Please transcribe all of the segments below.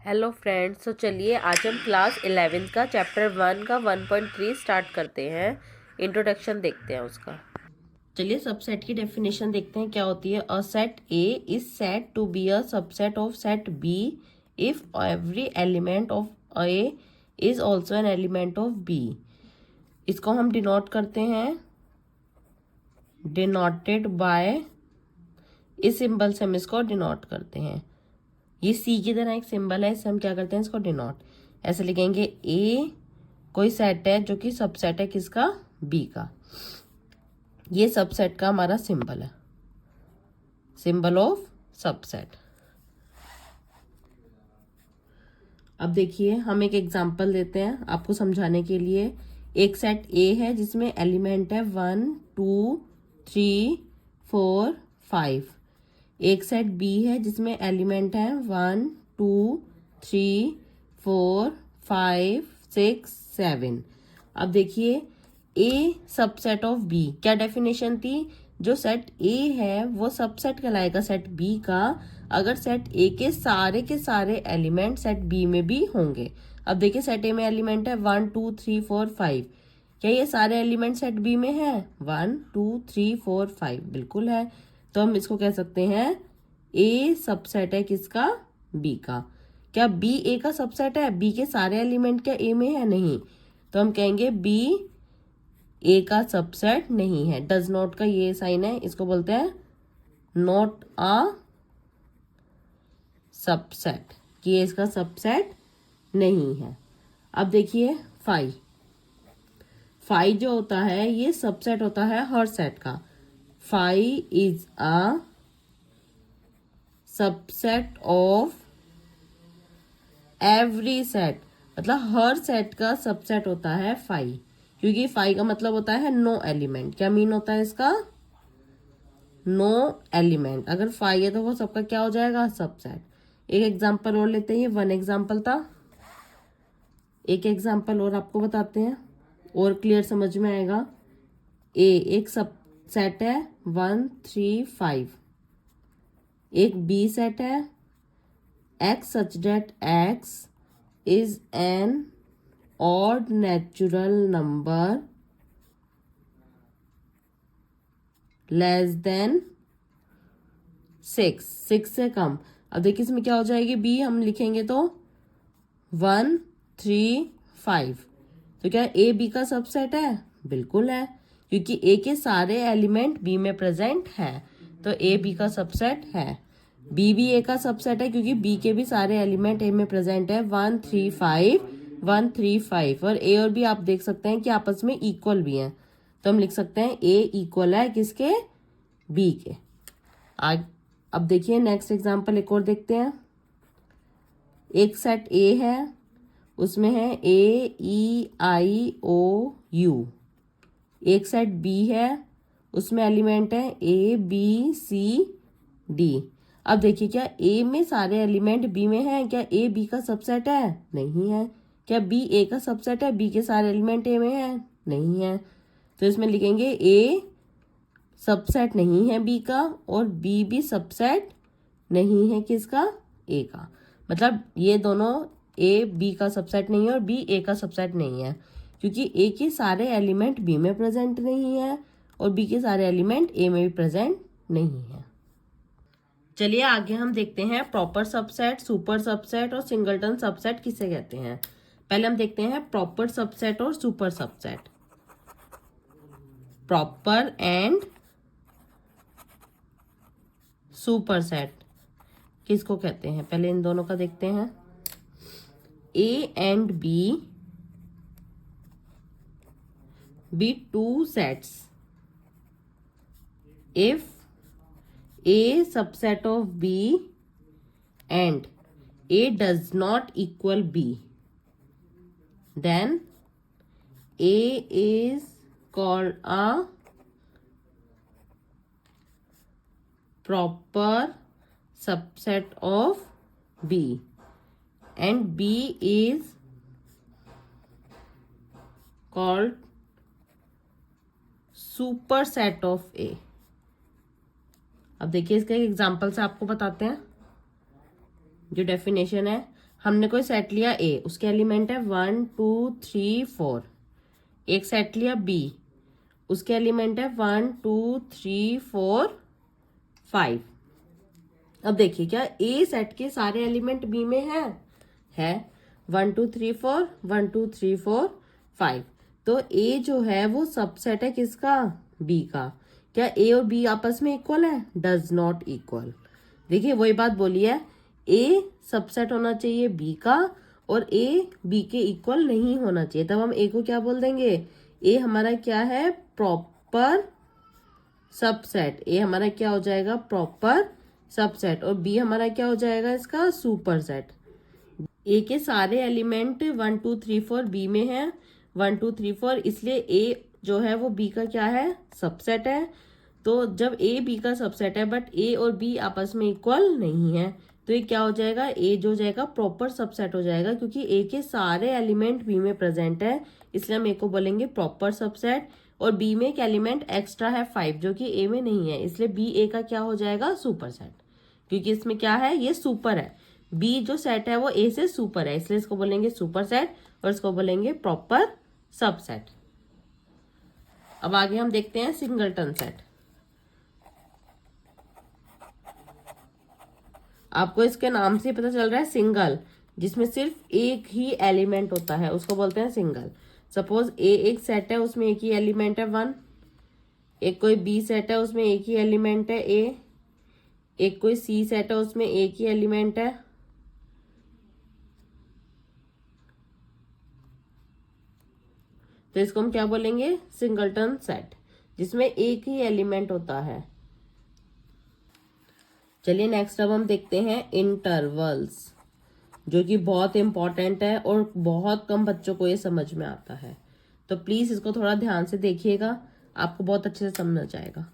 Hello friends, तो चलिए आज हम क्लास 11 का चैप्टर 1 का 1.3 स्टार्ट करते हैं। इंट्रोडक्शन देखते हैं उसका। चलिए सबसेट की डेफिनेशन देखते हैं क्या होती है। A set A is said to be a subset of set B if every element of A is also an element of B. इसको हम डिनोट करते हैं, डिनोटेड बाय, इस सिंबल से हम इसको डिनोट करते हैं। ये सी की तरह एक सिंबल है, इससे हम क्या करते हैं, इसको डिनोट ऐसे लिखेंगे। ए कोई सेट है जो कि सबसेट है किसका, बी का। ये सबसेट का हमारा सिंबल है, सिंबल ऑफ सबसेट। अब देखिए हम एक एग्जांपल देते हैं आपको समझाने के लिए। एक सेट ए है जिसमें एलिमेंट है 1 2 3 4 5। एक सेट बी है जिसमें एलिमेंट है 1 2 3 4 5 6 7। अब देखिए ए सबसेट ऑफ बी, क्या डेफिनेशन थी, जो सेट ए है वो सबसेट कहलाएगा सेट बी का अगर सेट ए के सारे एलिमेंट सेट बी में भी होंगे। अब देखिए सेट ए में एलिमेंट है 1 2 3 4 5। क्या ये सारे एलिमेंट सेट बी में है? 1 2 3 4 5 बिल्कुल है। तो हम इसको कह सकते हैं ए सबसेट है किसका, बी का। क्या बी ए का सबसेट है? बी के सारे एलिमेंट क्या ए में है? नहीं। तो हम कहेंगे बी ए का सबसेट नहीं है। डज नॉट का ये साइन है, इसको बोलते हैं नॉट अ सबसेट, कि ये इसका सबसेट नहीं है। अब देखिए 5 जो होता है ये सबसेट होता है हर सेट का। 5 is a subset of every set, मतलब हर सेट का सबसेट होता है 5, क्योंकि 5 का मतलब होता है नो एलिमेंट। क्या मीन होता है इसका? No element. अगर 5 है तो वो सबका क्या हो जाएगा, सबसेट। एक एग्जांपल और लेते हैं, ये 1 एग्जांपल था। एक एग्जांपल और आपको बताते हैं और क्लियर समझ में आएगा। ए एक सबसेट है 1 3 5। एक बी सेट है x such that x is an odd natural number less than 6 से कम। अब देखिए इसमें क्या हो जाएगी, बी हम लिखेंगे तो 1 3 5। तो क्या ए बी का सबसेट है? बिल्कुल है, क्योंकि ए के सारे एलिमेंट बी में प्रेजेंट है, तो ए बी का सबसेट है। बी भी ए का सबसेट है क्योंकि बी के भी सारे एलिमेंट ए में प्रेजेंट है, 1 3 5 1 3 5। और ए और बी आप देख सकते हैं कि आपस में इक्वल भी हैं, तो हम लिख सकते हैं ए इक्वल है किसके, बी के। आज अब देखिए नेक्स्ट एग्जांपल एक और देखते हैं। एक सेट ए है, उसमें है ए ई आई ओ यू। एक सेट बी है, उसमें एलिमेंट है ए बी सी डी। अब देखिए क्या ए में सारे एलिमेंट बी में हैं? क्या ए बी का सबसेट है? नहीं है। क्या बी ए का सबसेट है? बी के सारे एलिमेंट ए में हैं? नहीं है। तो इसमें लिखेंगे ए सबसेट नहीं है बी का और बी भी सबसेट नहीं है किसका, ए का। मतलब ये दोनों ए बी का सबसेट नहीं है और बी ए का सबसेट नहीं है, क्योंकि ए के सारे एलिमेंट बी में प्रेजेंट नहीं है और बी के सारे एलिमेंट ए में भी प्रेजेंट नहीं है। चलिए आगे हम देखते हैं प्रॉपर सबसेट, सुपर सबसेट और सिंगलटन सबसेट किसे कहते हैं। पहले हम देखते हैं प्रॉपर सबसेट और super subset. Proper and super set किसको कहते हैं, पहले इन दोनों का देखते हैं। A and B two sets if A subset of B and A does not equal B, then A is called a proper subset of B and B is called superset of A। अब देखिए इसका एक example से आपको बताते हैं। जो definition है, हमने कोई सेट लिया ए, उसके एलिमेंट है 1 2 3 4। एक सेट लिया बी, उसके एलिमेंट है 1 2 3 4 5। अब देखिए क्या ए सेट के सारे एलिमेंट बी में है 1 2 3 4 1 2 3 4 5। तो ए जो है वो सबसेट है किसका, बी का। क्या ए और बी आपस में इक्वल है, डज नॉट इक्वल। देखिए वही बात बोली है, ए सबसेट होना चाहिए बी का और ए बी के इक्वल नहीं होना चाहिए। तब हम ए को क्या बोल देंगे, ए हमारा क्या है, प्रॉपर सबसेट। ए हमारा क्या हो जाएगा, प्रॉपर सबसेट, और बी हमारा क्या हो जाएगा, इसका सुपर सेट। ए के सारे एलिमेंट 1 2 3 4 बी में है, 1 2 3 4, इसलिए ए जो है वो बी का क्या है, सबसेट है। तो जब ए बी का सबसेट है बट ए और बी आपस में इक्वल नहीं है, तो ये क्या हो जाएगा, ए जो हो जाएगा प्रॉपर सबसेट हो जाएगा, क्योंकि ए के सारे एलिमेंट बी में प्रेजेंट है, इसलिए हम ए को बोलेंगे प्रॉपर सबसेट। और बी में एक एलिमेंट एक्स्ट्रा है 5 जो कि ए में नहीं है, इसलिए बी ए का क्या हो जाएगा, सुपर सेट, क्योंकि इसमें क्या है, ये सुपर है। बी जो सेट है वो ए से सुपर है, इसलिए इसको बोलेंगे सुपर सेट और इसको बोलेंगे प्रॉपर सबसेट। अब आगे हम देखते हैं सिंगलटन सेट। आपको इसके नाम से पता चल रहा है सिंगल, जिसमें सिर्फ एक ही एलिमेंट होता है उसको बोलते हैं सिंगल। सपोज ए एक सेट है, उसमें एक ही एलिमेंट है 1। एक कोई बी सेट है, उसमें एक ही एलिमेंट है ए। एक कोई सी सेट है, उसमें एक ही एलिमेंट है। तो इसको हम क्या बोलेंगे, सिंगलटन सेट, जिसमें एक ही एलिमेंट होता है। चलिए नेक्स्ट अब हम देखते हैं इंटरवल्स, जो कि बहुत इंपॉर्टेंट है और बहुत कम बच्चों को ये समझ में आता है। तो प्लीज इसको थोड़ा ध्यान से देखिएगा, आपको बहुत अच्छे से समझ आएगा।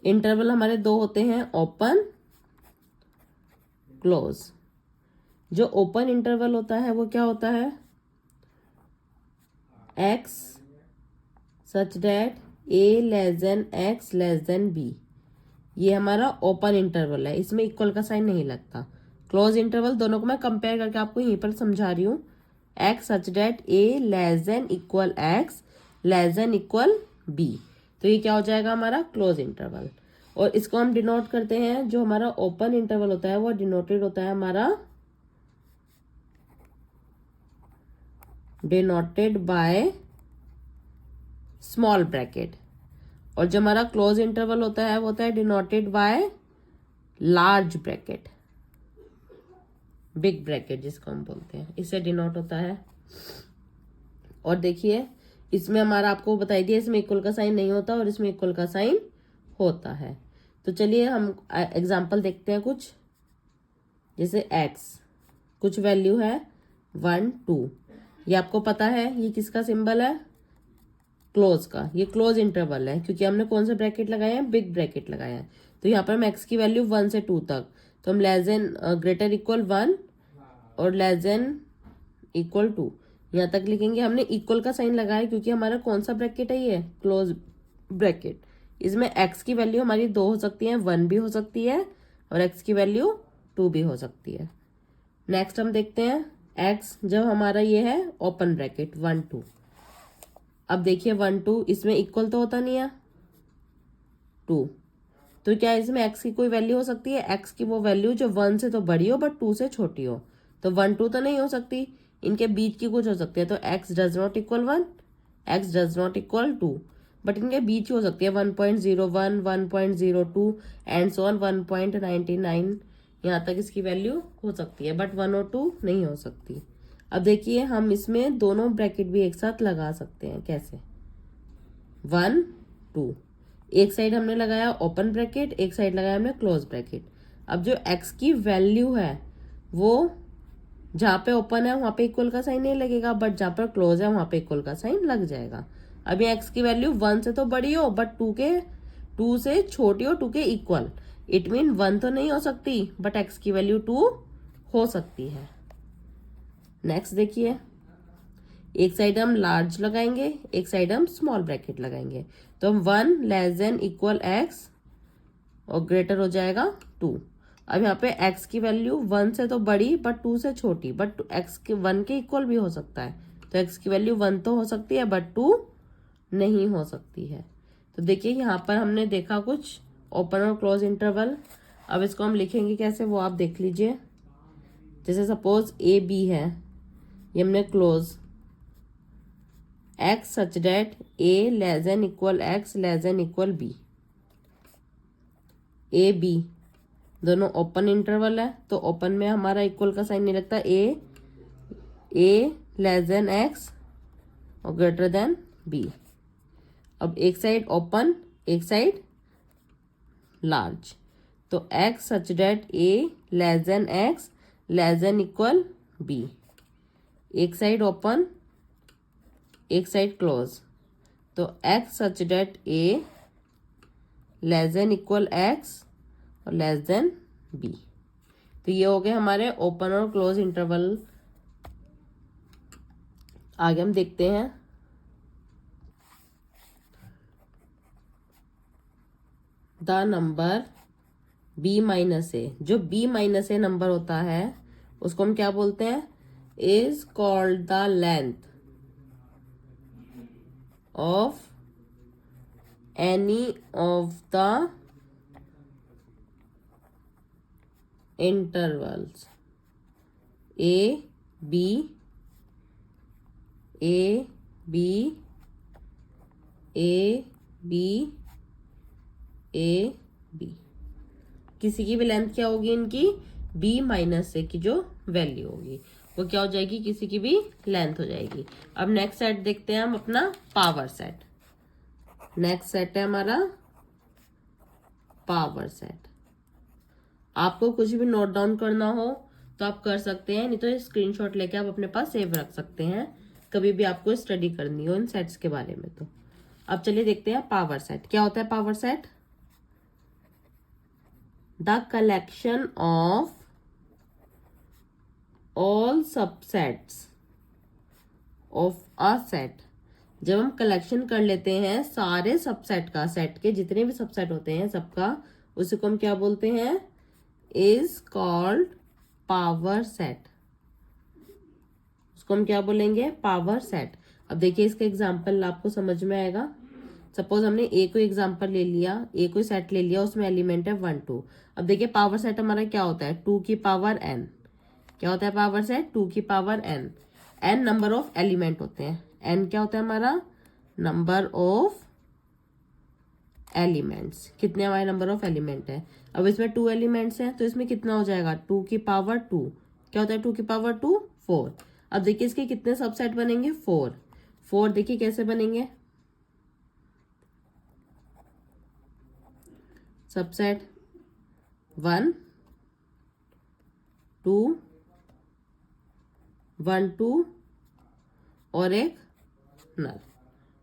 इंटरवल हमारे दो होते हैं, ओपन क्लोज। जो ओपन इंटरवल होता है वो क्या होता है, x such that a less than x less than b। ये हमारा ओपन इंटरवल है, इसमें इक्वल का साइन नहीं लगता। क्लोज इंटरवल दोनों को मैं कंपेयर करके आपको यहीं पर समझा रही हूँ। x such that a less than equal x less than equal b, तो ये क्या हो जाएगा हमारा क्लोज इंटरवल। और इसको हम डिनोट करते हैं, जो हमारा ओपन इंटरवल होता है वो डिनोटेड होता है हमारा डिनोटेड बाय स्मॉल ब्रैकेट, और जो हमारा क्लोज इंटरवल होता है वो होता है denoted by large bracket, big bracket जिसको हम बोलते हैं, इससे डिनोट होता है। और देखिए इसमें हमारा आपको बताई दिया, इसमें इक्वल का साइन नहीं होता और इसमें इक्वल का साइन होता है। तो चलिए हम एग्जांपल देखते हैं कुछ, जैसे x कुछ वैल्यू है 1 2, ये आपको पता है ये किसका सिंबल है, क्लोज का। ये क्लोज इंटरवल है क्योंकि हमने कौन सा ब्रैकेट लगाया है, बिग ब्रैकेट लगाया है। तो यहाँ पर हम x की वैल्यू 1 से 2 तक, तो हम लेस देन ग्रेटर इक्वल 1 और लेस देन इक्वल 2 यहाँ तक लिखेंगे। हमने इक्वल का साइन लगाया क्योंकि हमारा कौन सा ब्रैकेट है, ये क्लोज ब्रैकेट। इसमें x की वैल्यू हमारी 2 हो सकती है, 1 भी हो सकती है और x की वैल्यू 2 भी हो सकती है। नेक्स्ट हम देखते हैं x जब हमारा ये है ओपन ब्रैकेट 1 2। अब देखिए 1 2 इसमें इक्वल तो होता नहीं है 2, तो क्या इसमें x की कोई वैल्यू हो सकती है, x की वो वैल्यू जो 1 से तो बड़ी हो बट 2 से छोटी हो। तो 1 2 तो नहीं हो सकती, इनके बीच की कुछ हो सकती है। तो x does not equal 1, x does not equal 2, but इनके बीच हो सकती है 1.01 1.02 एंड सो ऑन 1.99, यहाँ तक इसकी वैल्यू हो सकती है, बट 1 और 2 नहीं हो सकती। अब देखिए हम इसमें दोनों ब्रैकेट भी एक साथ लगा सकते हैं, कैसे 1 2, एक साइड हमने लगाया ओपन ब्रैकेट, एक साइड लगाया हमने क्लोज ब्रैकेट। अब जो x की वैल्यू है वो जहाँ पे ओपन है वहां पे इक्वल का साइन नहीं लगेगा, बट जहाँ पर क्लोज है वहां पे इक्वल का साइन लग जाएगा। अब ये x की वैल्यू 1 से तो बड़ी हो बट 2 से छोटी हो, 2 के इक्वल, इट मीन 1 तो नहीं हो सकती बट x की वैल्यू 2 हो सकती है। नेक्स्ट देखिए, एक साइड हम लार्ज लगाएंगे, एक साइड हम स्मॉल ब्रैकेट लगाएंगे। तो हम 1 लेस देन इक्वल x और ग्रेटर हो जाएगा 2, अब यहाँ पे x की वैल्यू 1 से तो बड़ी बट 2 से छोटी, बट x के 1 के इक्वल भी हो सकता है। तो x की वैल्यू 1 तो हो सकती है बट 2 नहीं हो सकती है। तो देखिए यहाँ पर हमने देखा कुछ ओपन और क्लोज इंटरवल। अब इसको हम लिखेंगे कैसे वो आप देख लीजिए। जैसे सपोज ए बी है, ये हमने close, x such that a less than equal x less than equal b। A B दोनों ओपन इंटरवल है, तो ओपन में हमारा इक्वल का साइन नहीं लगता। ए लेस देन x और ग्रेटर देन b। अब एक साइड ओपन, एक साइड लार्ज, तो x such that a less than x less than equal b। एक साइड ओपन, एक साइड क्लोज, तो x such that a less than equal x और less than b। तो ये हो गए हमारे ओपन और क्लोज इंटरवल। आगे हम देखते हैं द नंबर b माइनस ए। जो b माइनस ए नंबर होता है उसको हम क्या बोलते हैं, is called the length of any of the intervals A B, A B, A B, A B. किसी की भी लेंथ क्या होगी इनकी, b माइनस ए की जो वैल्यू होगी वो क्या हो जाएगी, किसी की भी लेंथ हो जाएगी। अब नेक्स्ट सेट देखते हैं हम अपना पावर सेट। नेक्स्ट सेट है हमारा पावर सेट। आपको कुछ भी नोट डाउन करना हो तो आप कर सकते हैं, नहीं तो स्क्रीनशॉट लेके आप अपने पास सेव रख सकते हैं कभी भी आपको स्टडी करनी हो इन सेट्स के बारे में। तो अब चलिए देखते हैं पावर सेट क्या होता है। Power set the collection of all subsets of a set. जब हम कलेक्शन कर लेते हैं सारे सबसेट का, सेट के जितने भी सबसेट होते हैं सबका, उसी को हम क्या बोलते हैं, इज कॉल्ड पावर सेट। उसको हम क्या बोलेंगे, पावर सेट। अब देखिए इसका एग्जांपल आपको समझ में आएगा। सपोज हमने ए को एग्जांपल ले लिया, ए को सेट ले लिया, उसमें एलिमेंट है 1 2। अब देखिए पावर सेट हमारा क्या होता है, 2 की पावर n। क्या होता है पावर सेट, 2 की power n। n number of element होते हैं। n क्या होता है हमारा, नंबर ऑफ एलिमेंट्स। कितने हमारे नंबर ऑफ एलिमेंट है। अब इसमें 2 एलिमेंट्स हैं तो इसमें कितना हो जाएगा, 2 की पावर 2। क्या होता है 2 की पावर 2, 4। अब देखिए इसके कितने सबसेट बनेंगे, 4। 4 देखिए कैसे बनेंगे, सबसेट 1 2 1 2 और एक नल,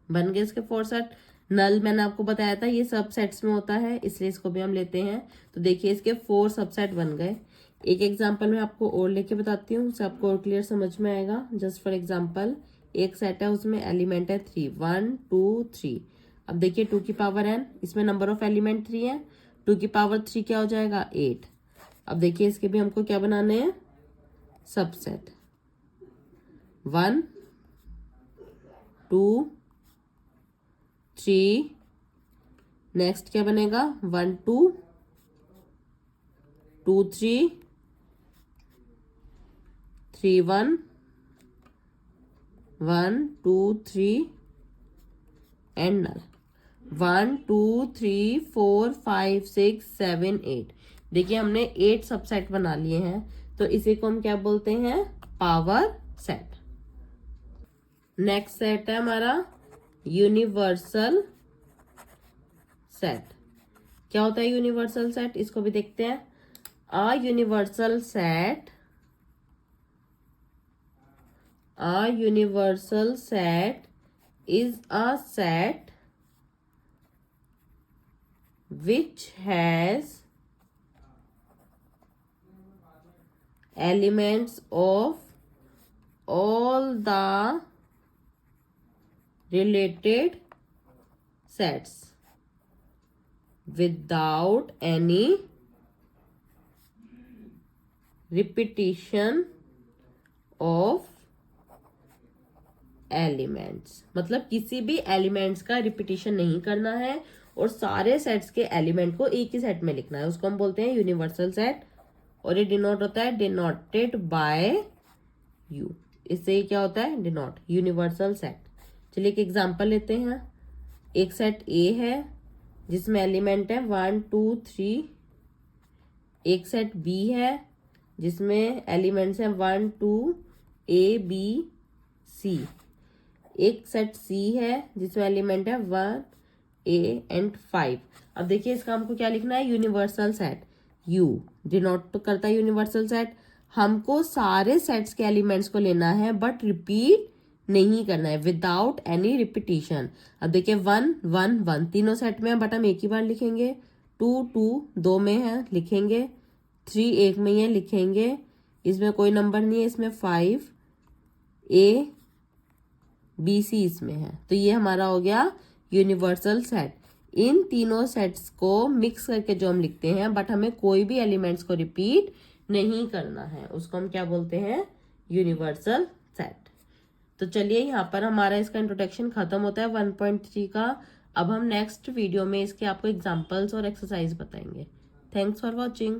बन गए इसके 4 सेट। नल मैंने आपको बताया था ये सब सेट्स में होता है, इसलिए इसको भी हम लेते हैं। तो देखिए इसके 4 सबसेट बन गए। एक एग्जांपल मैं आपको और लेके बताती हूँ, उससे आपको और क्लियर समझ में आएगा। जस्ट फॉर एग्जांपल एक सेट है, उसमें एलिमेंट है 3, 1 2 3। अब देखिए 2 की पावर n, इसमें नंबर ऑफ एलिमेंट 3 है। 2 की पावर 3 क्या हो जाएगा, 8। अब देखिए इसके भी हमको क्या बनाने हैं, सबसेट 1 2 3। नेक्स्ट क्या बनेगा, 1 2 2 3 3 1 1 2 3 एंड नल 1 2 3 4 5 6 7 8। देखिए हमने 8 सबसेट बना लिए हैं, तो इसी को हम क्या बोलते हैं, पावर सेट। नेक्स्ट सेट है हमारा यूनिवर्सल सेट। क्या होता है यूनिवर्सल सेट, इसको भी देखते हैं। A universal set, a universal set is a set which has elements of all the related sets without any repetition of elements, मतलब किसी भी एलिमेंट्स का रिपीटिशन नहीं करना है और सारे सेट्स के एलिमेंट को एक ही सेट में लिखना है, उसको हम बोलते हैं यूनिवर्सल सेट। और ये डिनोट होता है डिनोटेड बाय यू, इससे ये क्या होता है डिनोट, यूनिवर्सल सेट। चलिए एक एग्जांपल लेते हैं। एक सेट ए है जिसमें एलिमेंट है 1 2 3। एक सेट बी है जिसमें एलिमेंट्स हैं 1 2 ए बी सी। एक सेट सी है जिसमें एलिमेंट है 1 ए एंड 5। अब देखिए इसका हमको क्या लिखना है, यूनिवर्सल सेट। यू डिनोट तो करता है यूनिवर्सल सेट। हमको सारे सेट्स के एलिमेंट्स को लेना है बट रिपीट नहीं करना है, विदाउट एनी रिपीटिशन। अब देखिए 1 1 1 तीनों सेट में है बट हम एक ही बार लिखेंगे। 2 2 2 में है लिखेंगे। 3 एक में ही है लिखेंगे, इसमें कोई नंबर नहीं है। इसमें 5 ए बी सी इसमें है, तो ये हमारा हो गया यूनिवर्सल सेट। इन तीनों सेट्स को मिक्स करके जो हम लिखते हैं बट हमें कोई भी एलिमेंट्स को रिपीट नहीं करना है, उसको हम क्या बोलते हैं, यूनिवर्सल सेट। तो चलिए यहाँ पर हमारा इसका इंट्रोडक्शन खत्म होता है 1.3 का। अब हम नेक्स्ट वीडियो में इसके आपको एग्जांपल्स और एक्सरसाइज बताएंगे। Thanks for watching.